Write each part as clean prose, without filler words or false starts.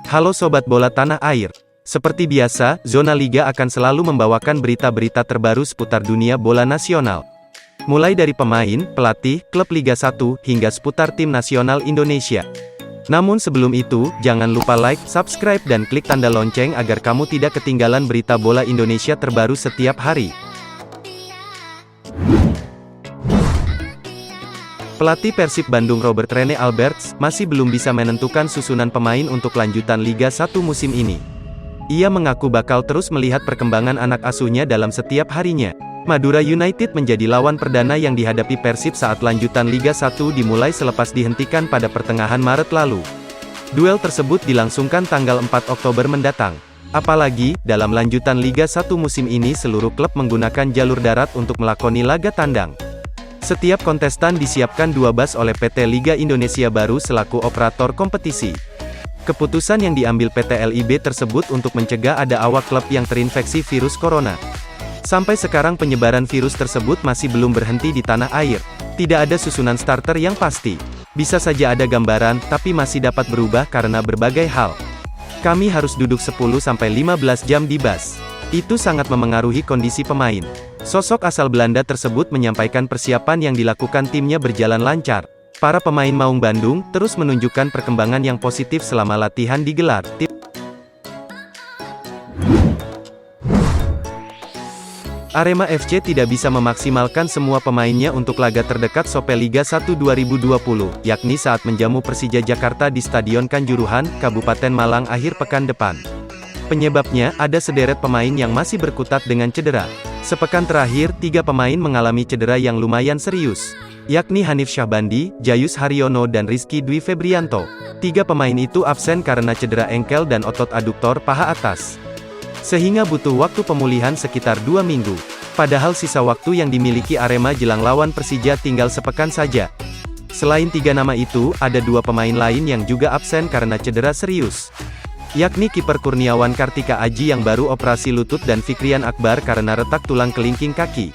Halo Sobat Bola Tanah Air. Seperti biasa, Zona Liga akan selalu membawakan berita-berita terbaru seputar dunia bola nasional. Mulai dari pemain, pelatih, klub Liga 1, hingga seputar tim nasional Indonesia. Namun sebelum itu, jangan lupa like, subscribe dan klik tanda lonceng agar kamu tidak ketinggalan berita bola Indonesia terbaru setiap hari. Pelatih Persib Bandung Robert Rene Alberts, masih belum bisa menentukan susunan pemain untuk lanjutan Liga 1 musim ini. Ia mengaku bakal terus melihat perkembangan anak asuhnya dalam setiap harinya. Madura United menjadi lawan perdana yang dihadapi Persib saat lanjutan Liga 1 dimulai selepas dihentikan pada pertengahan Maret lalu. Duel tersebut dilangsungkan tanggal 4 Oktober mendatang. Apalagi, dalam lanjutan Liga 1 musim ini seluruh klub menggunakan jalur darat untuk melakoni laga tandang. Setiap kontestan disiapkan 2 bus oleh PT Liga Indonesia Baru selaku operator kompetisi. Keputusan yang diambil PT LIB tersebut untuk mencegah ada awak klub yang terinfeksi virus corona. Sampai sekarang penyebaran virus tersebut masih belum berhenti di tanah air. Tidak ada susunan starter yang pasti. Bisa saja ada gambaran, tapi masih dapat berubah karena berbagai hal. Kami harus duduk 10-15 jam di bus. Itu sangat memengaruhi kondisi pemain. Sosok asal Belanda tersebut menyampaikan persiapan yang dilakukan timnya berjalan lancar. Para pemain Maung Bandung terus menunjukkan perkembangan yang positif selama latihan digelar. Arema FC tidak bisa memaksimalkan semua pemainnya untuk laga terdekat Sope Liga 1 2020, yakni saat menjamu Persija Jakarta di Stadion Kanjuruhan, Kabupaten Malang akhir pekan depan. Penyebabnya, ada sederet pemain yang masih berkutat dengan cedera. Sepekan terakhir, 3 pemain mengalami cedera yang lumayan serius, yakni Hanif Syahbandi, Jayus Haryono dan Rizky Dwi Febrianto. 3 pemain itu absen karena cedera engkel dan otot aduktor paha atas, sehingga butuh waktu pemulihan sekitar 2 minggu. Padahal sisa waktu yang dimiliki Arema jelang lawan Persija tinggal sepekan saja. Selain 3 nama itu, ada 2 pemain lain yang juga absen karena cedera serius, yakni kiper Kurniawan Kartika Aji yang baru operasi lutut dan Fikrian Akbar karena retak tulang kelingking kaki.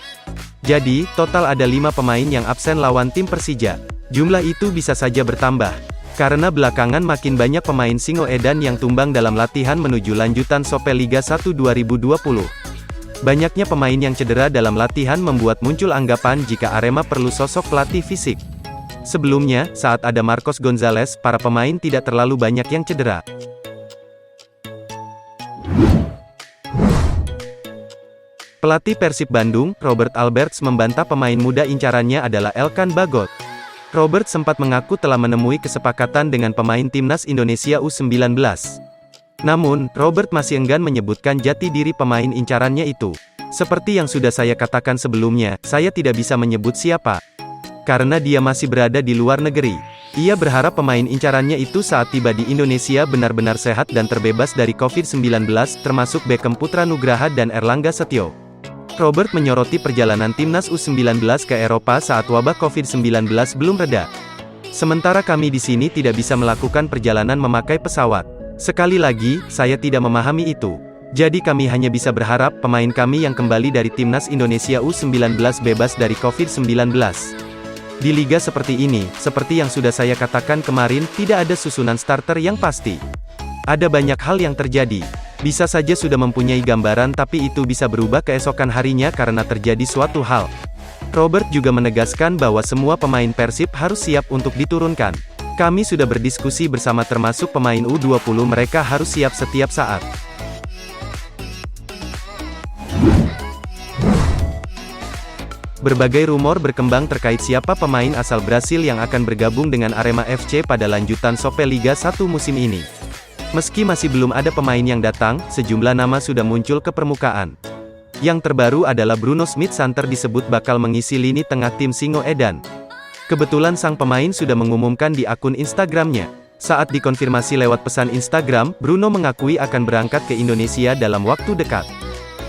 Jadi, total ada 5 pemain yang absen lawan tim Persija. Jumlah itu bisa saja bertambah, karena belakangan makin banyak pemain Singoedan yang tumbang dalam latihan menuju lanjutan Sope Liga 1 2020. Banyaknya pemain yang cedera dalam latihan membuat muncul anggapan jika Arema perlu sosok pelatih fisik. Sebelumnya, saat ada Marcos Gonzalez, para pemain tidak terlalu banyak yang cedera. Pelatih Persib Bandung, Robert Alberts membantah pemain muda incarannya adalah Elkan Bagot. Robert sempat mengaku telah menemui kesepakatan dengan pemain timnas Indonesia U19. Namun, Robert masih enggan menyebutkan jati diri pemain incarannya itu. Seperti yang sudah saya katakan sebelumnya, saya tidak bisa menyebut siapa, karena dia masih berada di luar negeri. Ia berharap pemain incarannya itu saat tiba di Indonesia benar-benar sehat dan terbebas dari COVID-19, termasuk Beckham Putra Nugraha dan Erlangga Setio. Robert menyoroti perjalanan timnas U19 ke Eropa saat wabah COVID-19 belum reda. Sementara kami di sini tidak bisa melakukan perjalanan memakai pesawat. Sekali lagi, saya tidak memahami itu. Jadi kami hanya bisa berharap pemain kami yang kembali dari timnas Indonesia U19 bebas dari COVID-19. Di liga seperti ini, seperti yang sudah saya katakan kemarin, tidak ada susunan starter yang pasti. Ada banyak hal yang terjadi. Bisa saja sudah mempunyai gambaran tapi itu bisa berubah keesokan harinya karena terjadi suatu hal. Robert juga menegaskan bahwa semua pemain Persib harus siap untuk diturunkan. Kami sudah berdiskusi bersama termasuk pemain U20 mereka harus siap setiap saat. Berbagai rumor berkembang terkait siapa pemain asal Brasil yang akan bergabung dengan Arema FC pada lanjutan Sope Liga 1 musim ini. Meski masih belum ada pemain yang datang, sejumlah nama sudah muncul ke permukaan. Yang terbaru adalah Bruno Smith-Santer disebut bakal mengisi lini tengah tim Singoedan. Kebetulan sang pemain sudah mengumumkan di akun Instagramnya. Saat dikonfirmasi lewat pesan Instagram, Bruno mengakui akan berangkat ke Indonesia dalam waktu dekat.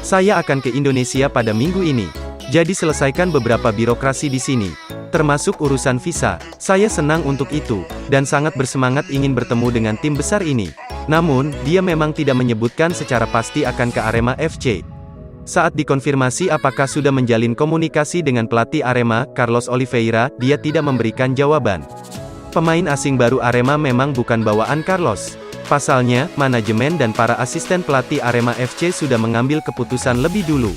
Saya akan ke Indonesia pada minggu ini. Jadi selesaikan beberapa birokrasi di sini, termasuk urusan visa. Saya senang untuk itu, dan sangat bersemangat ingin bertemu dengan tim besar ini. Namun, dia memang tidak menyebutkan secara pasti akan ke Arema FC. Saat dikonfirmasi apakah sudah menjalin komunikasi dengan pelatih Arema, Carlos Oliveira, dia tidak memberikan jawaban. Pemain asing baru Arema memang bukan bawaan Carlos. Pasalnya, manajemen dan para asisten pelatih Arema FC sudah mengambil keputusan lebih dulu.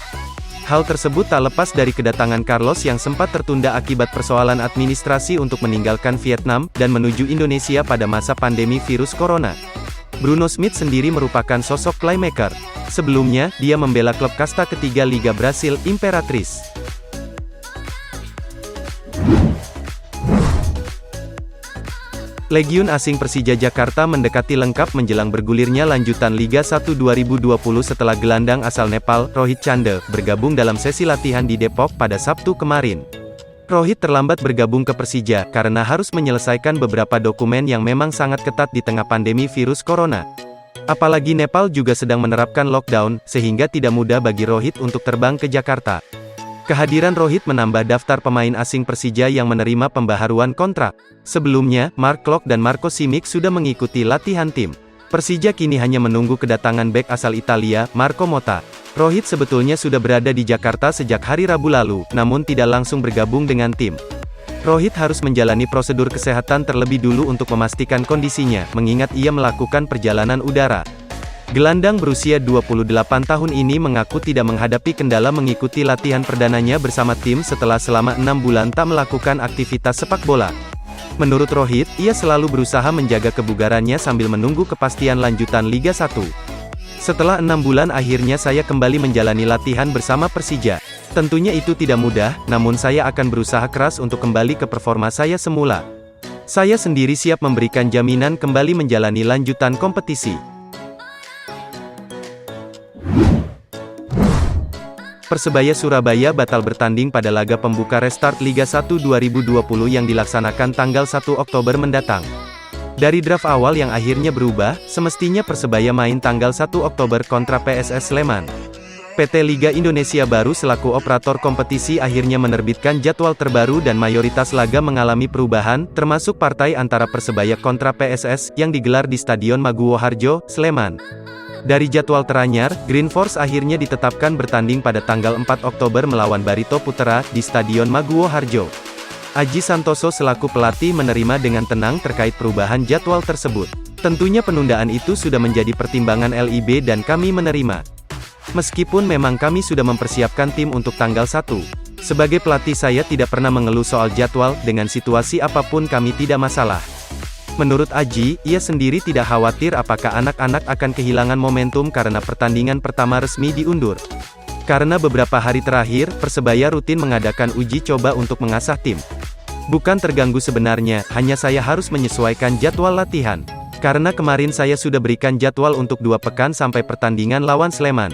Hal tersebut tak lepas dari kedatangan Carlos yang sempat tertunda akibat persoalan administrasi untuk meninggalkan Vietnam, dan menuju Indonesia pada masa pandemi virus corona. Bruno Smith sendiri merupakan sosok playmaker. Sebelumnya, dia membela klub kasta ketiga Liga Brasil, Imperatriz. Legiun asing Persija Jakarta mendekati lengkap menjelang bergulirnya lanjutan Liga 1 2020 setelah gelandang asal Nepal, Rohit Chande, bergabung dalam sesi latihan di Depok pada Sabtu kemarin. Rohit terlambat bergabung ke Persija, karena harus menyelesaikan beberapa dokumen yang memang sangat ketat di tengah pandemi virus corona. Apalagi Nepal juga sedang menerapkan lockdown, sehingga tidak mudah bagi Rohit untuk terbang ke Jakarta. Kehadiran Rohit menambah daftar pemain asing Persija yang menerima pembaharuan kontrak. Sebelumnya, Mark Klok dan Marco Simic sudah mengikuti latihan tim. Persija kini hanya menunggu kedatangan bek asal Italia, Marco Motta. Rohit sebetulnya sudah berada di Jakarta sejak hari Rabu lalu, namun tidak langsung bergabung dengan tim. Rohit harus menjalani prosedur kesehatan terlebih dulu untuk memastikan kondisinya, mengingat ia melakukan perjalanan udara. Gelandang berusia 28 tahun ini mengaku tidak menghadapi kendala mengikuti latihan perdananya bersama tim setelah selama 6 bulan tak melakukan aktivitas sepak bola. Menurut Rohit, ia selalu berusaha menjaga kebugarannya sambil menunggu kepastian lanjutan Liga 1. Setelah 6 bulan akhirnya saya kembali menjalani latihan bersama Persija. Tentunya itu tidak mudah, namun saya akan berusaha keras untuk kembali ke performa saya semula. Saya sendiri siap memberikan jaminan kembali menjalani lanjutan kompetisi. Persebaya Surabaya batal bertanding pada laga pembuka restart Liga 1 2020 yang dilaksanakan tanggal 1 Oktober mendatang. Dari draft awal yang akhirnya berubah, semestinya Persebaya main tanggal 1 Oktober kontra PSS Sleman. PT Liga Indonesia Baru selaku operator kompetisi akhirnya menerbitkan jadwal terbaru dan mayoritas laga mengalami perubahan, termasuk partai antara Persebaya kontra PSS, yang digelar di Stadion Maguwo Harjo, Sleman. Dari jadwal teranyar, Green Force akhirnya ditetapkan bertanding pada tanggal 4 Oktober melawan Barito Putra, di Stadion Maguwo Harjo. Aji Santoso selaku pelatih menerima dengan tenang terkait perubahan jadwal tersebut. Tentunya penundaan itu sudah menjadi pertimbangan LIB dan kami menerima. Meskipun memang kami sudah mempersiapkan tim untuk tanggal 1. Sebagai pelatih saya tidak pernah mengeluh soal jadwal, dengan situasi apapun kami tidak masalah. Menurut Aji, ia sendiri tidak khawatir apakah anak-anak akan kehilangan momentum karena pertandingan pertama resmi diundur. Karena beberapa hari terakhir, Persebaya rutin mengadakan uji coba untuk mengasah tim. Bukan terganggu sebenarnya, hanya saya harus menyesuaikan jadwal latihan. Karena kemarin saya sudah berikan jadwal untuk 2 pekan sampai pertandingan lawan Sleman.